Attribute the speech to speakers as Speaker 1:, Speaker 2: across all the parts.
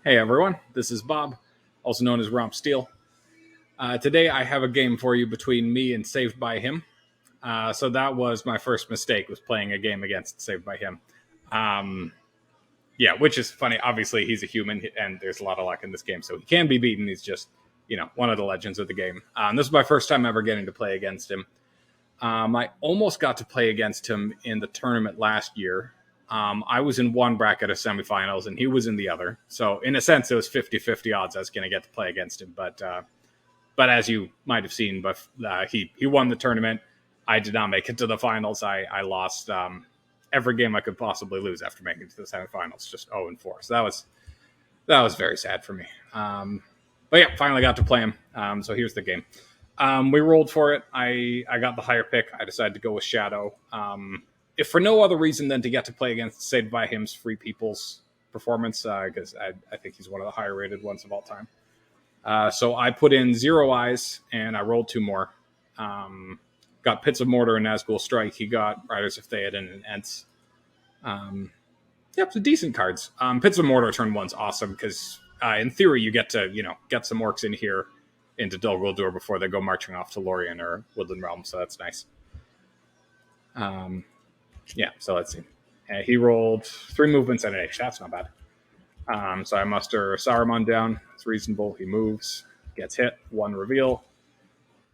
Speaker 1: Hey everyone, this is Bob, also known as Romp Steel. Today I have a game for you between me and Saved by Him. So that was my first mistake, was playing a game against Saved by Him. Um, yeah, which is funny. Obviously, he's a human, and there's a lot of luck in this game, so he can be beaten. He's just, one of the legends of the game. This is my first time ever getting to play against him. I almost got to play against him in the tournament last year. I was in one bracket of semifinals, and he was in the other. So, in a sense, it was 50-50 odds I was going to get to play against him. But as you might have seen, he won the tournament. I did not make it to the finals. I lost every game I could possibly lose after making it to the semifinals, just 0-4. So that was very sad for me. But yeah, finally got to play him. So here's the game. We rolled for it. I got the higher pick. I decided to go with Shadow. If for no other reason than to get to play against Saved by Him's Free People's performance, because I think he's one of the higher rated ones of all time. So I put in 0 eyes, and I rolled 2 more. Got Pits of Mortar and Nazgul Strike. He got Riders of Theoden and Ents. So decent cards. Pits of Mortar turn 1's awesome, because in theory you get to, get some orcs in here into Dol Guldur before they go marching off to Lorien or Woodland Realm, so that's nice. So let's see. He rolled 3 movements and an H. That's not bad. So I muster Saruman down. It's reasonable. He moves, gets hit, 1 reveal.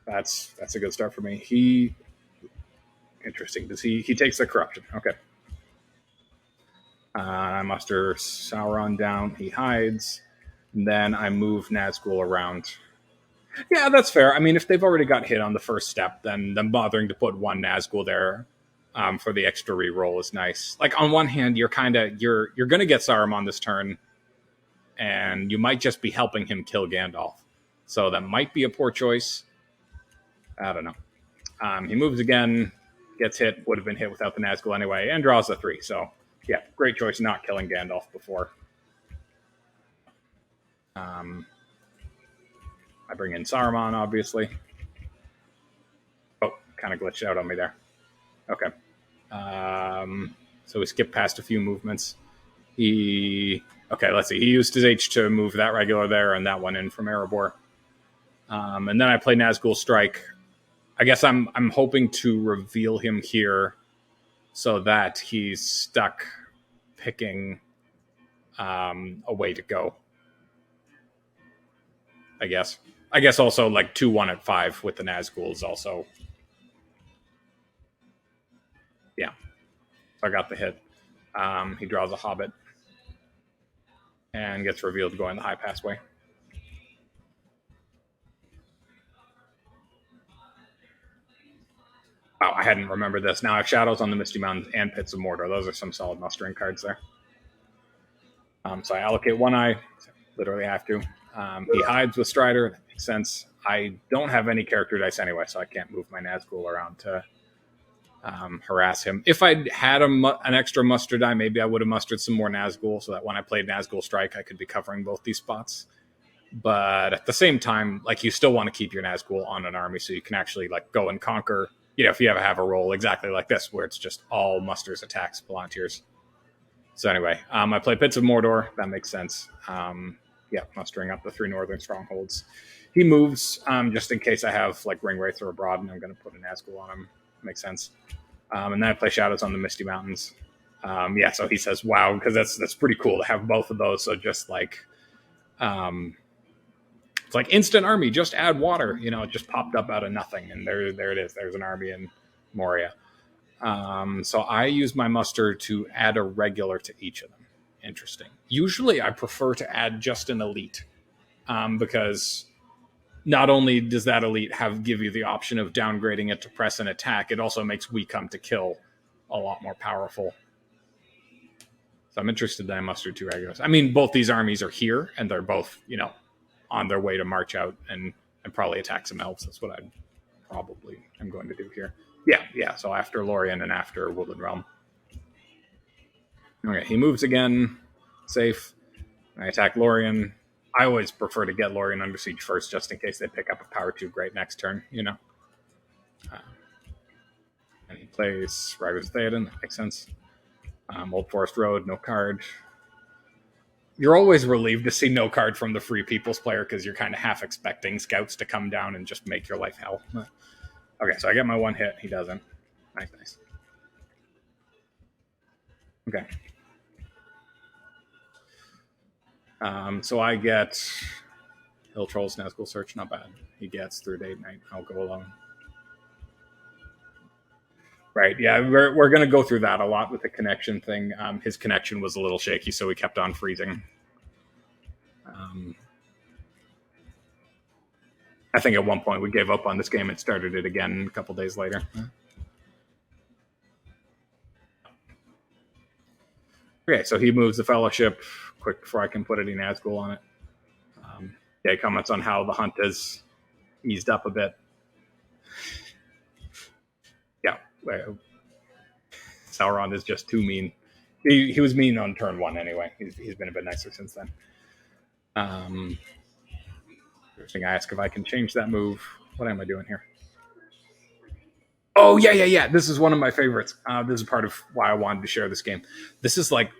Speaker 1: That's a good start for me. Interesting. He takes the corruption. Okay. I muster Sauron down. He hides. And then I move Nazgul around. Yeah, that's fair. I mean, if they've already got hit on the first step, then them bothering to put 1 Nazgul there for the extra reroll is nice. Like, on one hand, you're going to get Saruman this turn, and you might just be helping him kill Gandalf. So that might be a poor choice. I don't know. He moves again, gets hit, would have been hit without the Nazgul anyway, and draws a 3. So, yeah, great choice not killing Gandalf before. I bring in Saruman, obviously. Oh, kind of glitched out on me there. Okay. So we skipped past a few movements. Okay, let's see. He used his H to move that regular there and that one in from Erebor. And then I play Nazgul Strike. I guess I'm hoping to reveal him here so that he's stuck picking a way to go. I guess also like 2-1 at 5 with the Nazgul is also. Yeah. So I got the hit. He draws a Hobbit and gets revealed going the high passway. Oh, I hadn't remembered this. Now I have Shadows on the Misty Mountains and Pits of Mortar. Those are some solid mustering cards there. So I allocate 1 eye. Literally have to. He hides with Strider. That makes sense. I don't have any character dice anyway, so I can't move my Nazgul around to harass him. If I'd had an extra muster die, maybe I would have mustered some more Nazgul so that when I played Nazgul Strike, I could be covering both these spots. But at the same time, like, you still want to keep your Nazgul on an army so you can actually like go and conquer. If you ever have a roll exactly like this, where it's just all musters, attacks, volunteers. So anyway, I play Pits of Mordor. That makes sense. Mustering up the 3 northern strongholds. He moves just in case I have like Ring Wraith or Abroad, and I'm going to put a Nazgul on him. Makes sense. And then I play Shadows on the Misty Mountains. So he says, wow, because that's pretty cool to have both of those. So just like, it's like instant army, just add water. It just popped up out of nothing. And there it is. There's an army in Moria. So I use my muster to add a regular to each of them. Interesting. Usually I prefer to add just an elite because not only does that elite give you the option of downgrading it to press and attack, it also makes We Come to Kill a lot more powerful. So I'm interested that I mustered 2 regulars. I mean, both these armies are here, and they're both, on their way to march out and probably attack some elves. That's what I probably am going to do here. Yeah. So after Lorien and after Woodland Realm. Okay, he moves again. Safe. I attack Lorien. I always prefer to get Lorien under siege first, just in case they pick up a power 2 great next turn, And he plays Riders of Theoden. That makes sense. Old Forest Road, no card. You're always relieved to see no card from the Free People's player because you're kind of half expecting scouts to come down and just make your life hell. Okay, so I get my one hit. He doesn't. Nice. Okay. So I get Hill Trolls, Nazgul Search, not bad. He gets through date night. I'll go alone. Right, yeah, we're going to go through that a lot with the connection thing. His connection was a little shaky, so we kept on freezing. I think at one point we gave up on this game and started it again a couple days later. Okay, so he moves the Fellowship quick before I can put any Nazgul on it. He comments on how the hunt has eased up a bit. Yeah, Sauron is just too mean. He was mean on turn one anyway. He's been a bit nicer since then. First thing I ask if I can change that move. What am I doing here? Oh, yeah. This is one of my favorites. This is part of why I wanted to share this game. This is like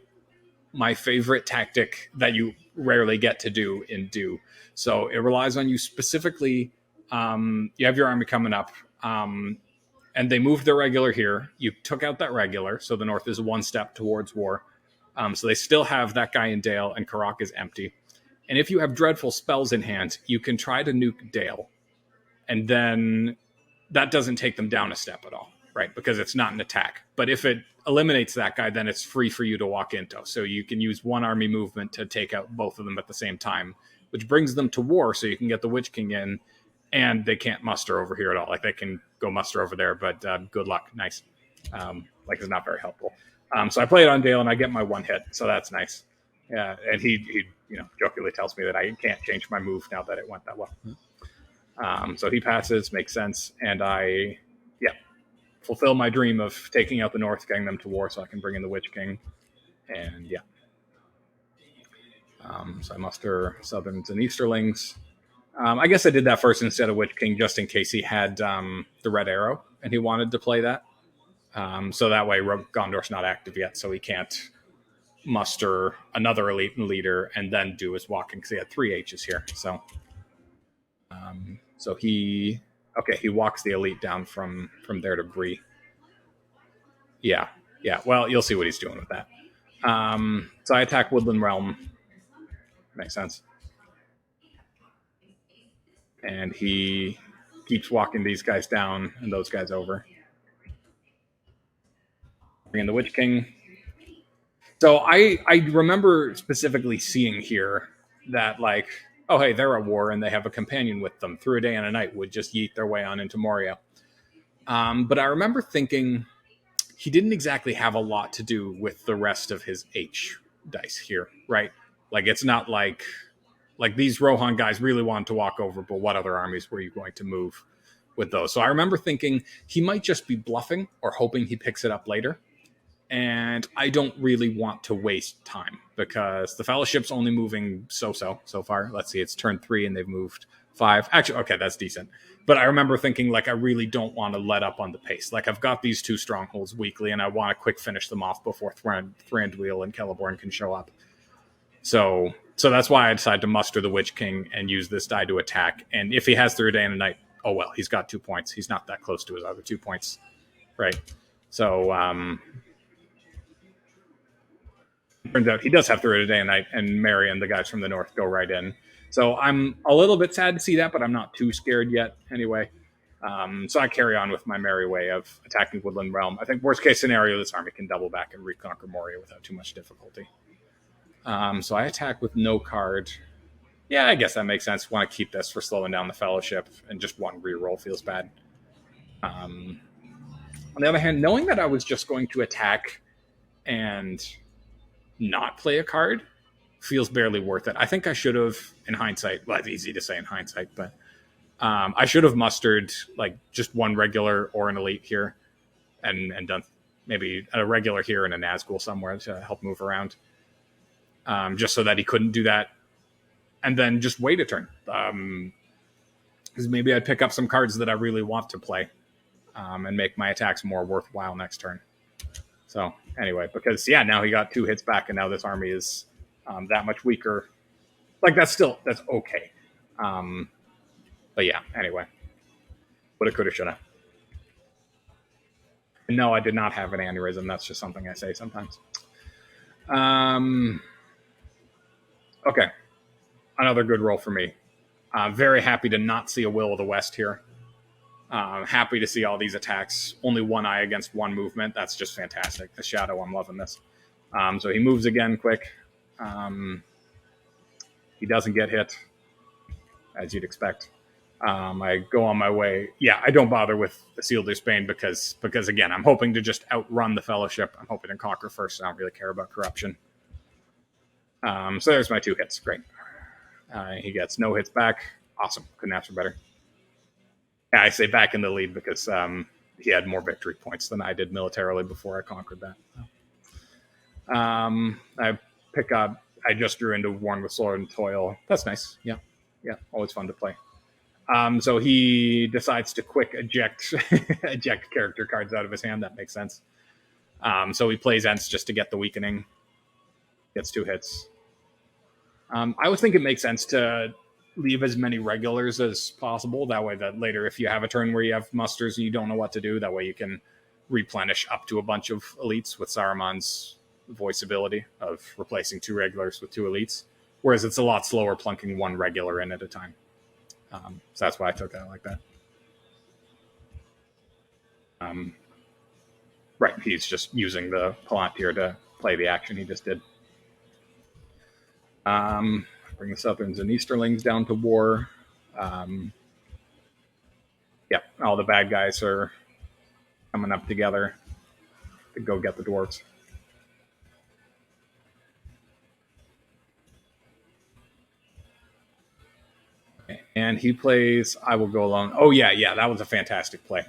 Speaker 1: my favorite tactic that you rarely get to do in Do. So it relies on you specifically. You have your army coming up, and they moved their regular here. You took out that regular, so the North is one step towards war. So they still have that guy in Dale, and Karak is empty. And if you have dreadful spells in hand, you can try to nuke Dale, and then that doesn't take them down a step at all, right? Because it's not an attack. But if it eliminates that guy, then it's free for you to walk into. So you can use one army movement to take out both of them at the same time, which brings them to war, so you can get the Witch King in, and they can't muster over here at all. Like, they can go muster over there, but good luck. Nice. It's not very helpful. So I play it on Dale, and I get my one hit, so that's nice. Yeah, and he jokingly tells me that I can't change my move now that it went that well. So he passes, makes sense, and I fulfill my dream of taking out the North, getting them to war so I can bring in the Witch King. And so I muster Southerns and Easterlings. I guess I did that first instead of Witch King just in case he had the Red Arrow and he wanted to play that. So that way Gondor's not active yet, so he can't muster another elite and leader and then do his walking because he had 3 H's here. So he walks the elite down from there to Bree. Yeah. Well, you'll see what he's doing with that. So I attack Woodland Realm. Makes sense. And he keeps walking these guys down and those guys over. Bring in the Witch King. So I remember specifically seeing here that, like, oh, hey, they're at war and they have a companion with them. Through a day and a night would just yeet their way on into Moria. But I remember thinking he didn't exactly have a lot to do with the rest of his H dice here, right? Like, it's not like these Rohan guys really wanted to walk over, but what other armies were you going to move with those? So I remember thinking he might just be bluffing or hoping he picks it up later. And I don't really want to waste time because the Fellowship's only moving so far. Let's see, it's turn 3 and they've moved 5. Actually, okay, that's decent. But I remember thinking, like, I really don't want to let up on the pace. Like, I've got these 2 strongholds weekly, and I want to quick finish them off before Thranduil and Celeborn can show up. So that's why I decided to muster the Witch King and use this die to attack. And if he has through a day and a night, oh well, he's got 2 points. He's not that close to his other 2 points, right? So turns out he does have through a day and night, and Mary and the guys from the North go right in. So I'm a little bit sad to see that, but I'm not too scared yet anyway. So I carry on with my merry way of attacking Woodland Realm. I think worst case scenario, this army can double back and reconquer Moria without too much difficulty. So I attack with no card. Yeah, I guess that makes sense. Want to keep this for slowing down the Fellowship, and just one reroll feels bad. On the other hand, knowing that I was just going to attack and not play a card feels barely worth it. I think I should have, in hindsight, well, it's easy to say in hindsight, but I should have mustered like just one regular or an elite here and done maybe a regular here and a Nazgul somewhere to help move around. Just so that he couldn't do that, and then just wait a turn. Because maybe I'd pick up some cards that I really want to play, and make my attacks more worthwhile next turn. So anyway, because now he got 2 hits back, and now this army is that much weaker. Like that's okay. But yeah, anyway, woulda, coulda, shoulda. No, I did not have an aneurysm. That's just something I say sometimes. Okay, another good roll for me. Very happy to not see a Will of the West here. Happy to see all these attacks. Only one eye against one movement. That's just fantastic. The Shadow, I'm loving this. So he moves again quick. He doesn't get hit, as you'd expect. I go on my way. Yeah, I don't bother with the Sealder's Bane because again, I'm hoping to just outrun the Fellowship. I'm hoping to conquer first. I don't really care about corruption. So there's my 2 hits. Great. He gets no hits back. Awesome. Couldn't ask for better. Yeah, I say back in the lead because he had more victory points than I did militarily before I conquered that. I pick up. I just drew into Worn with Sword and Toil. That's nice. Yeah. Always fun to play. So he decides to quick eject character cards out of his hand. That makes sense. So he plays Ents just to get the weakening. Gets 2 hits. I would think it makes sense to leave as many regulars as possible. That way that later, if you have a turn where you have musters and you don't know what to do, that way you can replenish up to a bunch of elites with Saruman's voice ability of replacing 2 regulars with 2 elites. Whereas it's a lot slower plunking 1 regular in at a time. So that's why I took that like that. Right, he's just using the Palantir to play the action he just did. Bring the Southerns and Easterlings down to war. All the bad guys are coming up together to go get the dwarves. Okay. And he plays I Will Go Alone. Oh, yeah, that was a fantastic play.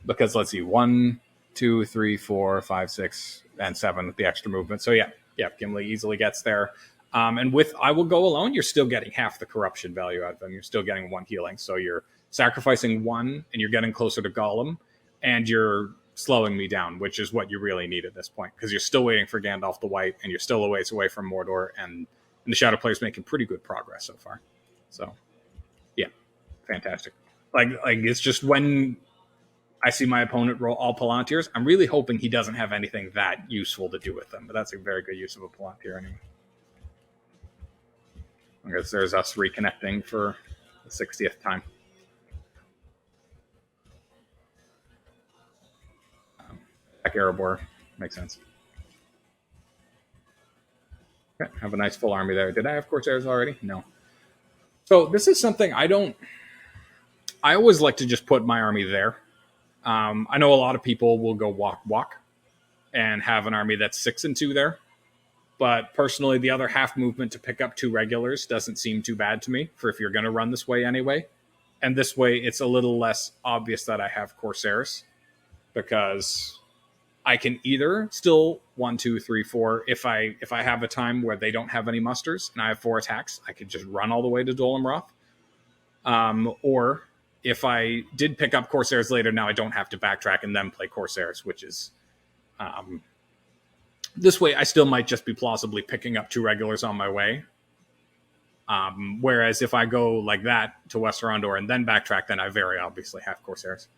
Speaker 1: Because let's see, 1, 2, 3, 4, 5, 6, and 7 with the extra movement. So yeah, Gimli easily gets there. And with I Will Go Alone, you're still getting half the corruption value out of them. You're still getting 1 healing. So you're sacrificing 1, and you're getting closer to Gollum, and you're slowing me down, which is what you really need at this point, because you're still waiting for Gandalf the White, and you're still a ways away from Mordor, and the Shadow player's making pretty good progress so far. So, yeah, fantastic. Like it's just when I see my opponent roll all Palantirs, I'm really hoping he doesn't have anything that useful to do with them, but that's a very good use of a Palantir anyway. I guess there's us reconnecting for the 60th time. Back Erebor. Makes sense. Okay, have a nice full army there. Did I have Corsairs already? No. So this is something I always like to just put my army there. I know a lot of people will go walk and have an army that's 6 and 2 there. But personally, the other half movement to pick up 2 regulars doesn't seem too bad to me for if you're going to run this way anyway. And this way, it's a little less obvious that I have Corsairs, because I can either still 1, 2, 3, 4. If I have a time where they don't have any musters and I have 4 attacks, I could just run all the way to Dol Amroth. Or if I did pick up Corsairs later, now I don't have to backtrack and then play Corsairs, which is this way I still might just be plausibly picking up 2 regulars on my way. Whereas if I go like that to West Rondor and then backtrack, then I very obviously have Corsairs.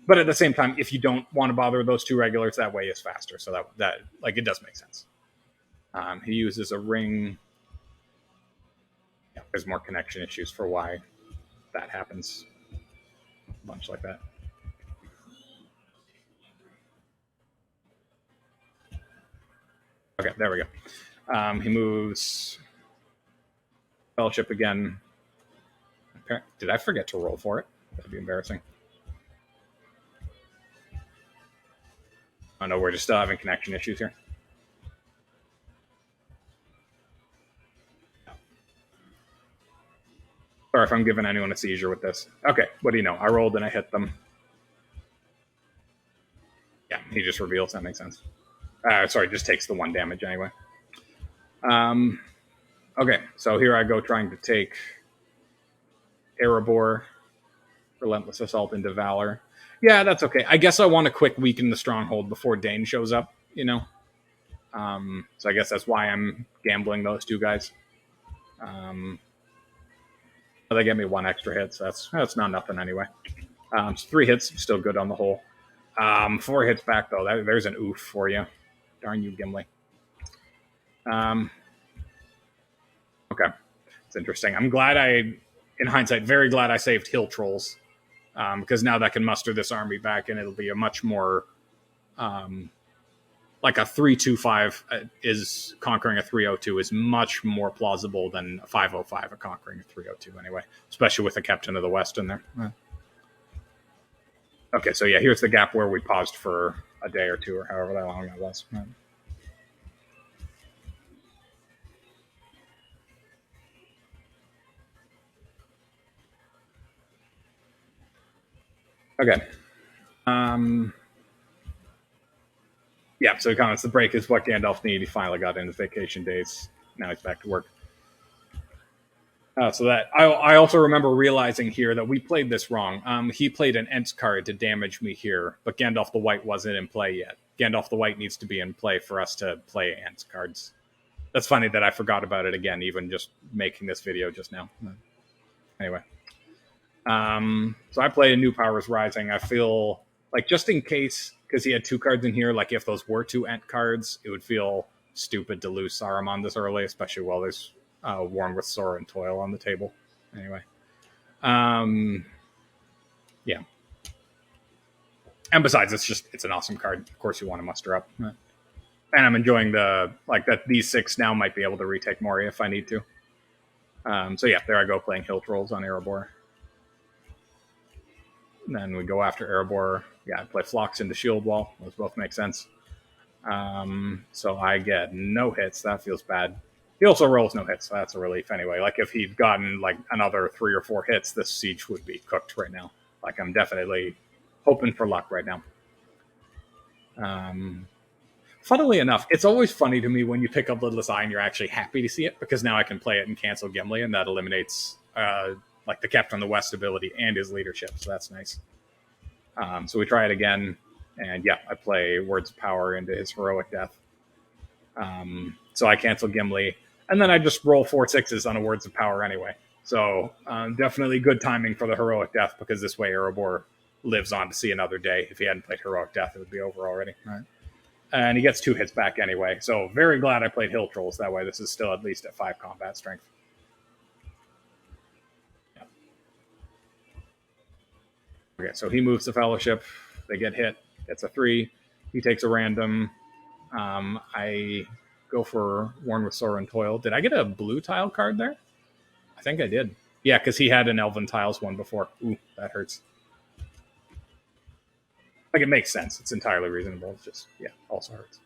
Speaker 1: But at the same time, if you don't want to bother with those 2 regulars, that way is faster. So that like, it does make sense. He uses a ring. Yeah, there's more connection issues for why that happens. A bunch like that. Okay, there we go. He moves Fellowship again. Did I forget to roll for it? That'd be embarrassing. Oh no, we're just still having connection issues here. Sorry if I'm giving anyone a seizure with this. Okay, what do you know? I rolled and I hit them. Yeah, he just reveals. That makes sense. Sorry, just takes the 1 damage anyway. Okay, so here I go trying to take Erebor, Relentless Assault into Valor. Yeah, that's okay. I guess I want to quick weaken the stronghold before Dane shows up, you know? So I guess that's why I'm gambling those two guys. They get me 1 extra hit, so that's not nothing anyway. So 3 hits, still good on the whole. 4 hits back, though. There's an oof for you. Darn you, Gimli. Okay. It's interesting. I'm glad in hindsight, very glad I saved Hill Trolls. Because now that can muster this army back, and it'll be a much more... like a 3-2-5 is conquering a 302 is much more plausible than a 505 of conquering a 302 anyway, especially with the Captain of the West in there. Okay, so yeah, here's the gap where we paused for a day or two or however long that was. Okay. Yeah, so he comments, the break is what Gandalf needed. He finally got in his vacation days. Now he's back to work. So that I also remember realizing here that we played this wrong. He played an Ents card to damage me here, but Gandalf the White wasn't in play yet. Gandalf the White needs to be in play for us to play Ents cards. That's funny that I forgot about it again, even just making this video just now. Anyway. So I play a New Powers Rising. I feel like just in case, because he had 2 cards in here, like if those were 2 Ent cards, it would feel stupid to lose Saruman this early, especially while there's Worn with Sorrow and Toil on the table. Anyway. Yeah. And besides, it's an awesome card. Of course you want to muster up. And I'm enjoying these 6 now might be able to retake Moria if I need to. So yeah, there I go playing Hill Trolls on Erebor. And then we go after Erebor. Yeah, I play Phlox into Shield Wall. Those both make sense. So I get no hits. That feels bad. He also rolls no hits, so that's a relief anyway. Like if he'd gotten like another 3 or 4 hits, this siege would be cooked right now. Like I'm definitely hoping for luck right now. Funnily enough, it's always funny to me when you pick up Littlest Eye and you're actually happy to see it, because now I can play it and cancel Gimli, and that eliminates like the Captain of the West ability and his leadership, so that's nice. So we try it again, and yeah, I play Words of Power into his Heroic Death. So I cancel Gimli, and then I just roll 4 6s on a Words of Power anyway. So definitely good timing for the Heroic Death, because this way Erebor lives on to see another day. If he hadn't played Heroic Death, it would be over already. Right. And he gets 2 hits back anyway. So very glad I played Hill Trolls. That way this is still at least at 5 combat strength. Yeah. Okay, so he moves the Fellowship. They get hit. Gets a 3. He takes a random. I go for Worn with Sorrow and Toil. Did I get a blue tile card there? I think I did. Yeah, because he had an Elven Tiles one before. Ooh, that hurts. Like, it makes sense. It's entirely reasonable. It's just, yeah, also hurts.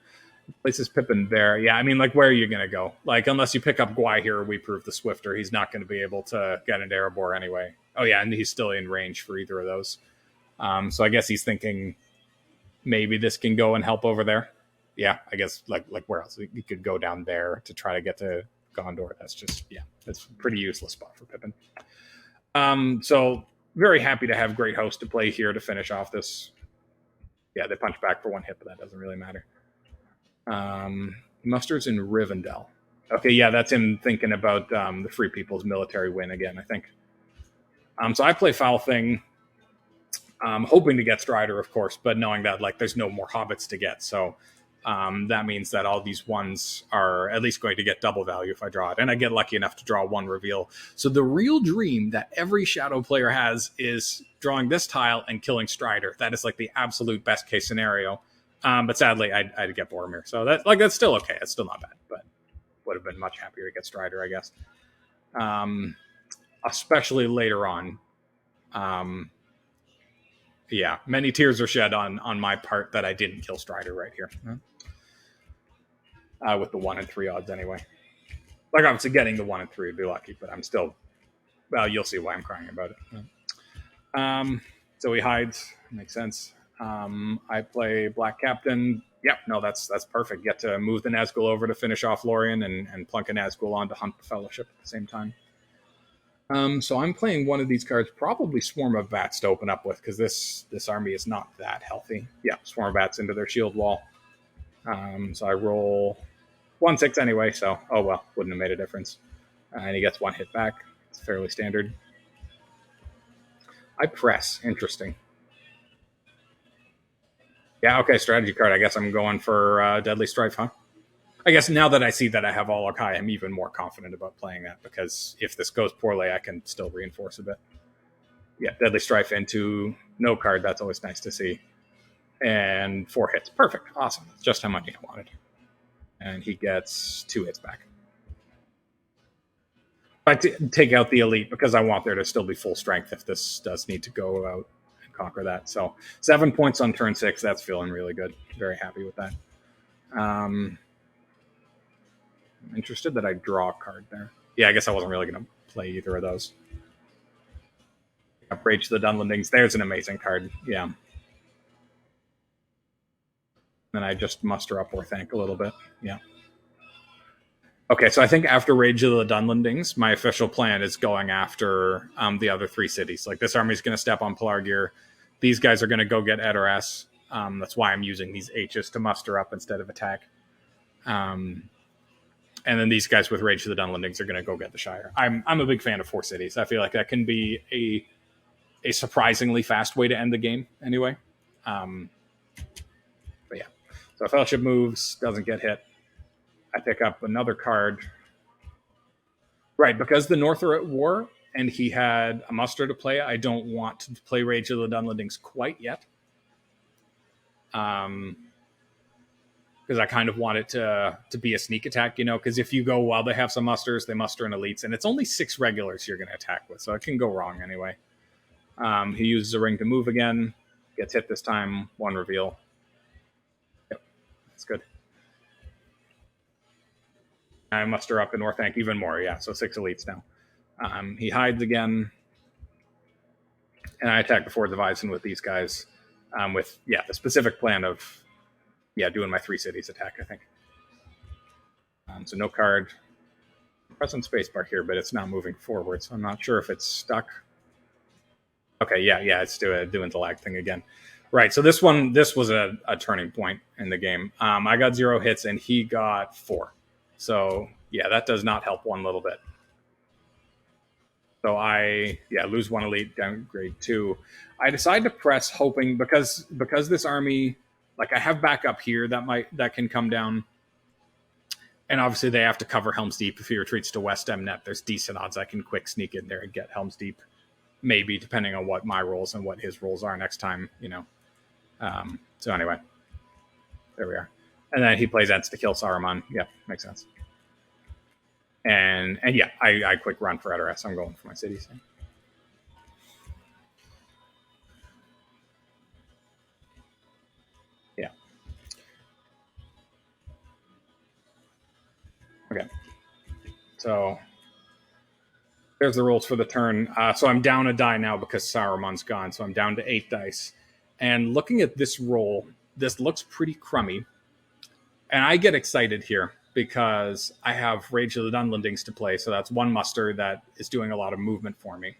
Speaker 1: Places Pippin there. Yeah, I mean, like, where are you going to go? Like, unless you pick up Gwai here, we prove the Swifter. He's not going to be able to get into Erebor anyway. Oh, yeah, and he's still in range for either of those. So I guess he's thinking maybe this can go and help over there. Yeah, I guess, like where else? You could go down there to try to get to Gondor. That's just, yeah, that's a pretty useless spot for Pippin. So very happy to have Great Host to play here to finish off this. Yeah, they punch back for 1 hit, but that doesn't really matter. Musters in Rivendell. Okay, yeah, that's him thinking about the Free People's military win again, I think. So I play Foul Thing, hoping to get Strider, of course, but knowing that like there's no more hobbits to get. So that means that all these ones are at least going to get double value if I draw it. And I get lucky enough to draw 1 reveal. So the real dream that every Shadow player has is drawing this tile and killing Strider. That is like the absolute best case scenario. But sadly, I'd get Boromir. So that's still okay. It's still not bad, but would have been much happier to get Strider, I guess. Especially later on. Yeah, many tears are shed on my part that I didn't kill Strider right here. With the 1 and 3 odds anyway. Like, obviously getting the 1 and 3 would be lucky, but I'm still, well, you'll see why I'm crying about it. So he hides. Makes sense. I play Black Captain. Yep, no, that's perfect. Get to move the Nazgul over to finish off Lorien and plunk a Nazgul on to hunt the Fellowship at the same time. So I'm playing one of these cards, probably Swarm of Bats to open up with, because this army is not that healthy. Yeah, Swarm of Bats into their shield wall. So I roll 1-6 anyway, so oh well, wouldn't have made a difference. And he gets one hit back. It's fairly standard. I press. Interesting. Yeah, okay, strategy card. I guess I'm going for Deadly Strife, huh? I guess now that I see that I have all Arkai, I'm even more confident about playing that because if this goes poorly, I can still reinforce a bit. Yeah, Deadly Strife into no card. That's always nice to see. And 4 hits. Perfect. Awesome. Just how much I wanted. And he gets 2 hits back. I take out the elite because I want there to still be full strength if this does need to go out and conquer that. So 7 points on turn 6. That's feeling really good. Very happy with that. I'm interested that I draw a card there. Yeah, I guess I wasn't really going to play either of those. Rage to the Dunlendings. There's an amazing card. Yeah. Then I just muster up Orthanc a little bit. Yeah. Okay, so I think after Rage of the Dunlendings, my official plan is going after the other 3 cities. Like, this army is going to step on Pelargir. These guys are going to go get Edoras. That's why I'm using these H's to muster up instead of attack. And then these guys with Rage of the Dunlendings are going to go get the Shire. I'm a big fan of 4 cities. I feel like that can be a surprisingly fast way to end the game anyway. But yeah. So Fellowship moves, doesn't get hit. I pick up another card. Right, because the North are at war and he had a muster to play, I don't want to play Rage of the Dunlendings quite yet. Because I kind of want it to be a sneak attack, you know, because if you go while they have some musters, they muster in elites, and it's only 6 regulars you're going to attack with, so it can go wrong anyway. He uses a ring to move again, gets hit this time, 1 reveal. Yep, that's good. I muster up in Orthanc even more, yeah, so 6 elites now. He hides again, and I attack before Devising with these guys with, yeah, the specific plan of, yeah, doing my 3 cities attack, I think. So no card. I'm pressing spacebar here, but it's not moving forward, so I'm not sure if it's stuck. Okay, yeah, it's doing the lag thing again. Right, so this was a turning point in the game. I got 0 hits, and he got 4. So, yeah, that does not help one little bit. So I lose 1 elite, downgrade 2. I decide to press, hoping because this army, like, I have backup here that can come down, and obviously they have to cover Helm's Deep. If he retreats to West Emnet, there's decent odds I can quick sneak in there and get Helm's Deep, maybe depending on what my rolls and what his rolls are next time, you know. So anyway, there we are. And then he plays Ents to kill Saruman. Yeah, makes sense. And yeah, I quick run for Edoras. I'm going for my cities. Yeah. Okay. So there's the rolls for the turn. So I'm down a die now because Saruman's gone. So I'm down to 8 dice. And looking at this roll, this looks pretty crummy. And I get excited here because I have Rage of the Dunlendings to play. So that's 1 muster that is doing a lot of movement for me.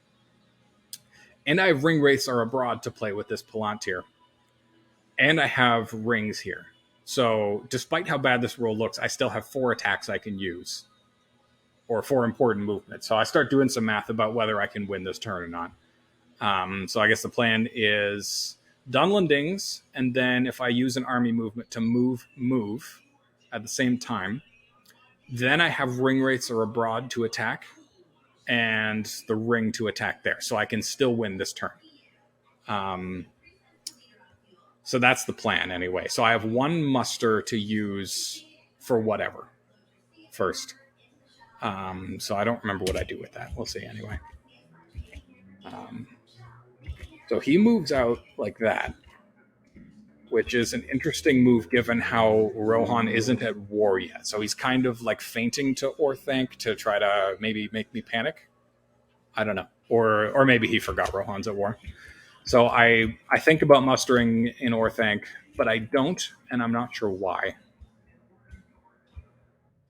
Speaker 1: And I have Ring Wraiths Are Abroad to play with this Palantir. And I have rings here. So despite how bad this roll looks, I still have 4 attacks I can use. Or 4 important movements. So I start doing some math about whether I can win this turn or not. So I guess the plan is Dunlendings, and then if I use an army movement to move at the same time, then I have Ring Wraiths Are Abroad to attack, and the ring to attack there. So I can still win this turn. So that's the plan anyway. So I have 1 muster to use for whatever first. So I don't remember what I do with that. We'll see anyway. So he moves out like that, which is an interesting move given how Rohan isn't at war yet. So he's kind of like feinting to Orthanc to try to maybe make me panic. I don't know. Or maybe he forgot Rohan's at war. So I think about mustering in Orthanc, but I don't, and I'm not sure why.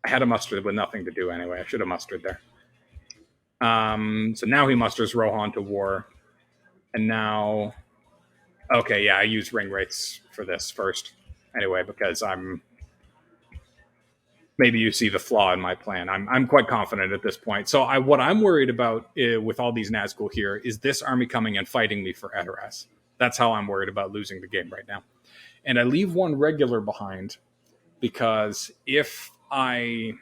Speaker 1: I had a muster with nothing to do anyway. I should have mustered there. So now he musters Rohan to war. And now, okay, yeah, I use Ring Wraiths for this first anyway, because I'm maybe you see the flaw in my plan. I'm quite confident at this point. So what I'm worried about with all these Nazgul here is this army coming and fighting me for Edoras. That's how I'm worried about losing the game right now. And I leave one regular behind because if I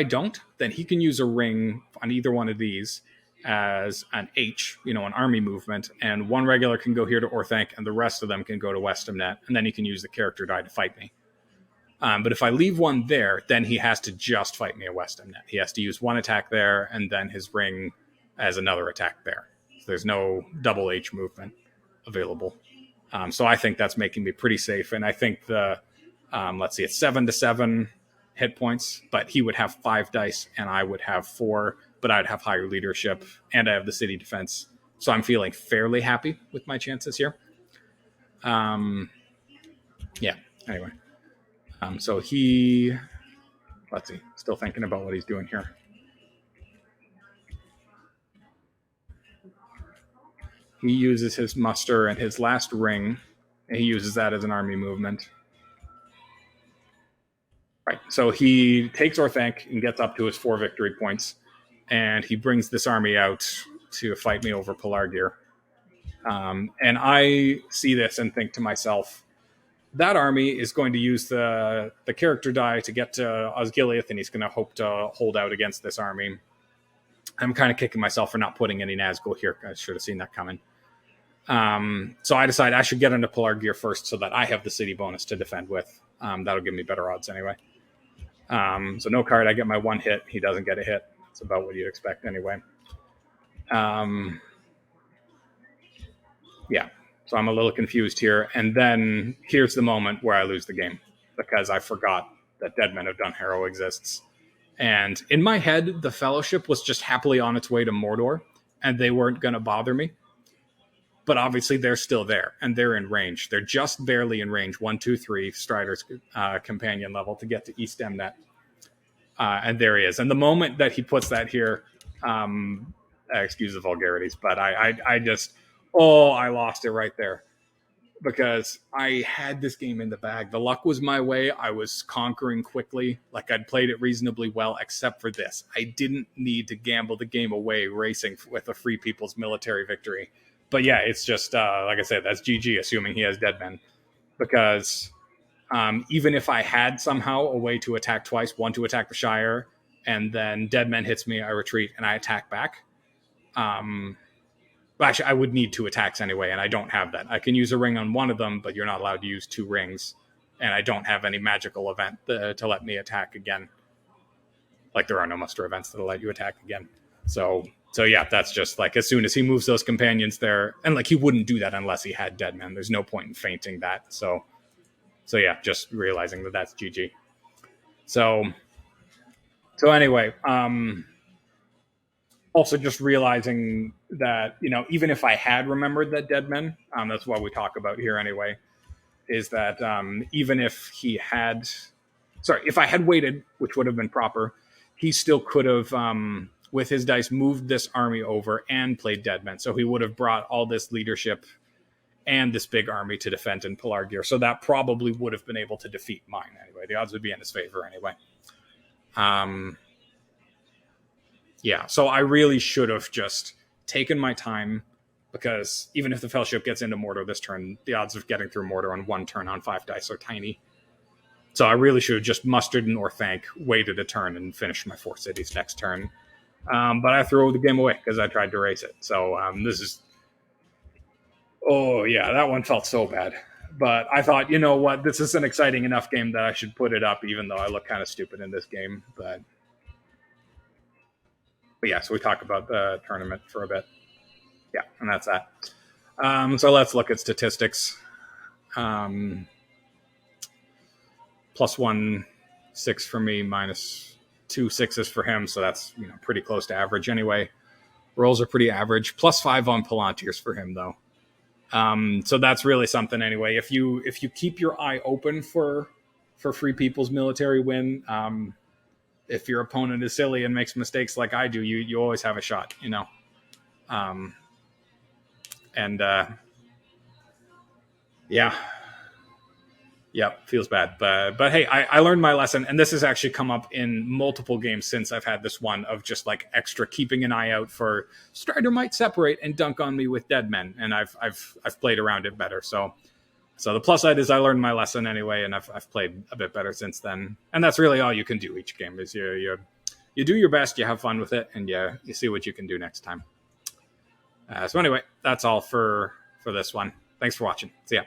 Speaker 1: don't, then he can use a ring on either one of these as an H, an army movement, and one regular can go here to Orthanc, and the rest of them can go to Westamnet, and then he can use the character die to fight me. But if I leave one there, then he has to just fight me at Westamnet. He has to use one attack there, and then his ring as another attack there. So there's no double H movement available. So I think that's making me pretty safe, and I think the let's see, it's 7-7 hit points, but he would have 5 dice and I would have 4, but I'd have higher leadership and I have the city defense. So I'm feeling fairly happy with my chances here. Yeah, anyway. So let's see, still thinking about what he's doing here. He uses his muster and his last ring, and he uses that as an army movement. Right. So he takes Orthanc and gets up to his 4 victory points, and he brings this army out to fight me over Pelargir. And I see this and think to myself, that army is going to use the character die to get to Osgiliath, and he's going to hope to hold out against this army. I'm kind of kicking myself for not putting any Nazgul here. I should have seen that coming. So I decide I should get into Pelargir first so that I have the city bonus to defend with. That'll give me better odds anyway. So no card, I get my 1 hit. He doesn't get a hit. It's about what you'd expect anyway. Yeah, so I'm a little confused here. And then here's the moment where I lose the game because I forgot that Dead Men Have Done Harrow exists. And in my head, the Fellowship was just happily on its way to Mordor, and they weren't going to bother me. But obviously, they're still there, and they're in range. They're just barely in range, 1, 2, 3, Strider's companion level to get to East Emnet. And there he is. And the moment that he puts that here, excuse the vulgarities, but I just, I lost it right there. Because I had this game in the bag. The luck was my way. I was conquering quickly. Like I'd played it reasonably well, except for this. I didn't need to gamble the game away racing with a Free People's military victory. But yeah, it's just, like I said, that's GG, assuming he has Dead Men. Because even if I had somehow a way to attack twice, one to attack the Shire, and then Dead Men hits me, I retreat, and I attack back. Actually, I would need 2 attacks anyway, and I don't have that. I can use a ring on one of them, but you're not allowed to use 2 rings. And I don't have any magical event to let me attack again. Like, there are no muster events that'll let you attack again. So yeah, that's just like, as soon as he moves those companions there, and like, he wouldn't do that unless he had Dead Men. There's no point in feinting that. So yeah, just realizing that that's GG. So anyway, also just realizing that, even if I had remembered that Dead Men, that's what we talk about here anyway, is that even if if I had waited, which would have been proper, he still could have, with his dice, moved this army over and played Dead Men. So he would have brought all this leadership and this big army to defend in Pelargir. So that probably would have been able to defeat mine anyway. The odds would be in his favor anyway. Yeah, so I really should have just taken my time, because even if the Fellowship gets into Mordor this turn, the odds of getting through Mordor on 1 turn on 5 dice are tiny. So I really should have just mustered an Orthanc, waited a turn, and finished my 4 cities next turn. But I threw the game away because I tried to race it. So this is... Oh, yeah, that one felt so bad. But I thought, you know what, this is an exciting enough game that I should put it up, even though I look kind of stupid in this game. But yeah, so we talked about the tournament for a bit. Yeah, and that's that. So let's look at statistics. +1 6 for me, minus 2 6s for him. So that's pretty close to average anyway. Rolls are pretty average. +5 on Palantirs for him though. So that's really something anyway. If you keep your eye open for Free People's military win, if your opponent is silly and makes mistakes like I do, you always have a shot, yeah. Yep, feels bad, but hey, I learned my lesson, and this has actually come up in multiple games since I've had this one of just like extra keeping an eye out for Strider might separate and dunk on me with dead men, and I've played around it better. So the plus side is I learned my lesson anyway, and I've played a bit better since then, and that's really all you can do each game is you do your best, you have fun with it, and you see what you can do next time. So anyway, that's all for this one. Thanks for watching. See ya.